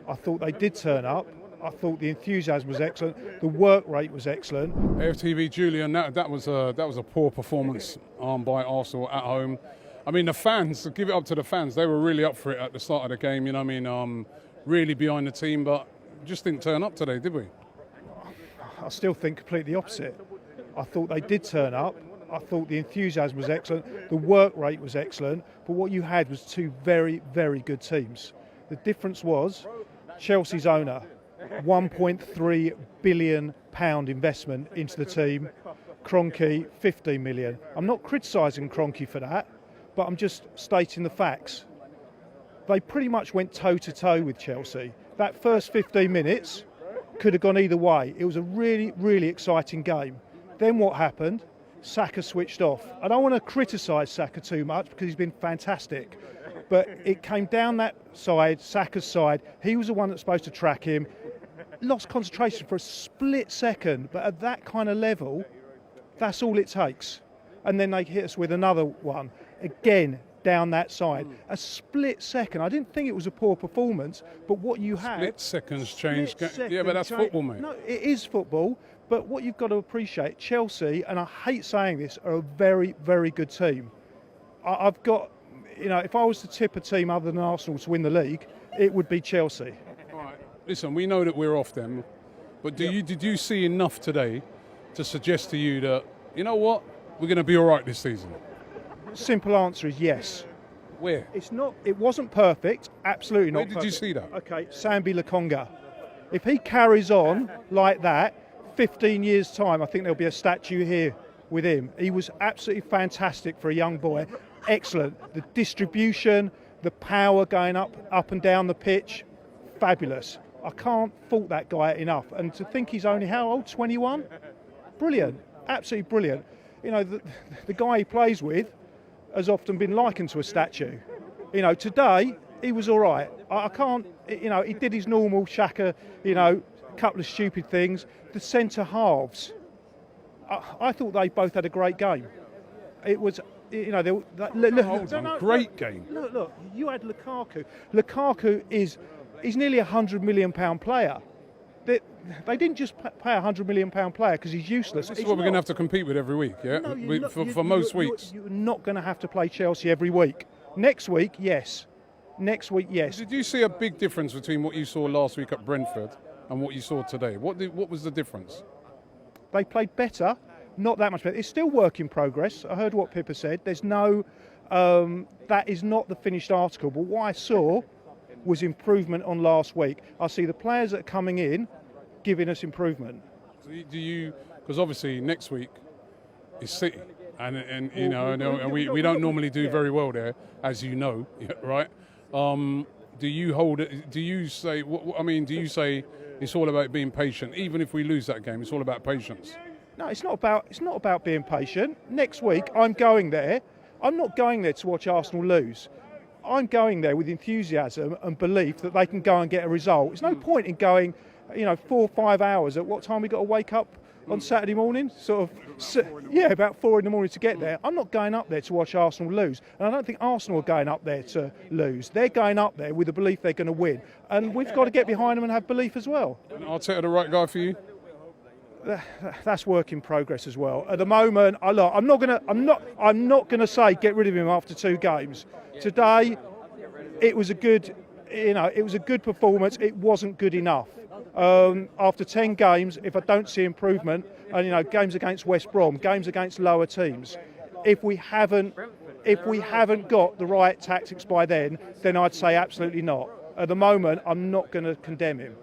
I thought they did turn up. I thought the enthusiasm was excellent. The work rate was excellent. AFTV Julian, that was a poor performance by Arsenal at home. I mean, the fans, give it up to the fans. They were really up for it at the start of the game. You know what I mean? Really behind the team, but just didn't turn up today, did we? I still think completely opposite. I thought they did turn up. I thought the enthusiasm was excellent. The work rate was excellent. But what you had was two very, very good teams. The difference was Chelsea's owner, £1.3 billion investment into the team. Kroenke, 15 million. I'm not criticising Kroenke for that, but I'm just stating the facts. They pretty much went toe-to-toe with Chelsea. That first 15 minutes could have gone either way. It was a really, really exciting game. Then what happened? Saka switched off. I don't want to criticise Saka too much because he's been fantastic. But it came down that side, Saka's side. He was the one that's supposed to track him. Lost concentration for a split second, but at that kind of level, that's all it takes. And then they hit us with another one. Again, down that side. A split second. I didn't think it was a poor performance, but what you had... Split seconds change. Yeah, but that's football, mate. No, it is football, but what you've got to appreciate, Chelsea, and I hate saying this, are a very, very good team. I've got, if I was to tip a team other than Arsenal to win the league, it would be Chelsea. All right. Listen, we know that we're off them, but did you see enough today to suggest to you that, you know what, we're going to be all right this season? Simple answer is yes. Where? It wasn't perfect, absolutely not. Where did you see that? Okay, Sambi Lokonga. If he carries on like that, 15 years' time, I think there'll be a statue here with him. He was absolutely fantastic for a young boy. Excellent. The distribution, the power going up and down the pitch, fabulous. I can't fault that guy enough. And to think he's only, how old, 21? Brilliant, absolutely brilliant. The guy he plays with has often been likened to a statue. Today, he was all right. I can't, he did his normal Xhaka, couple of stupid things. The centre halves, I thought they both had a great game. It was, great game. Look, you had Lukaku. Lukaku he's nearly £100 million player. They didn't just pay a £100 million player because he's useless. This is what we're going to have to compete with every week, yeah? No, for most weeks. You're not going to have to play Chelsea every week. Next week, yes. Next week, yes. Did you see a big difference between what you saw last week at Brentford and what you saw today? What was the difference? They played better, not that much better. It's still work in progress. I heard what Pippa said. There's no, that is not the finished article. But what I saw was improvement on last week. I see the players that are coming in giving us improvement. So because obviously next week is City, and we don't normally do very well there, as you know, right? Do you say it's all about being patient, even if we lose that game? It's all about patience. No, it's not about being patient. Next week I'm going there. I'm not going there to watch Arsenal lose. I'm going there with enthusiasm and belief that they can go and get a result. There's no point in going 4 or 5 hours. At what time we got to wake up on Saturday morning? About 4 in the morning to get there. I'm not going up there to watch Arsenal lose. And I don't think Arsenal are going up there to lose. They're going up there with the belief they're going to win. And we've got to get behind them and have belief as well. And Arteta the right guy for you? That's work in progress as well. At the moment, I'm not going to say get rid of him after 2 games. Today, it was a good performance. It wasn't good enough. After 10 games, if I don't see improvement, and games against West Brom, games against lower teams, if we haven't got the right tactics by then I'd say absolutely not. At the moment, I'm not going to condemn him.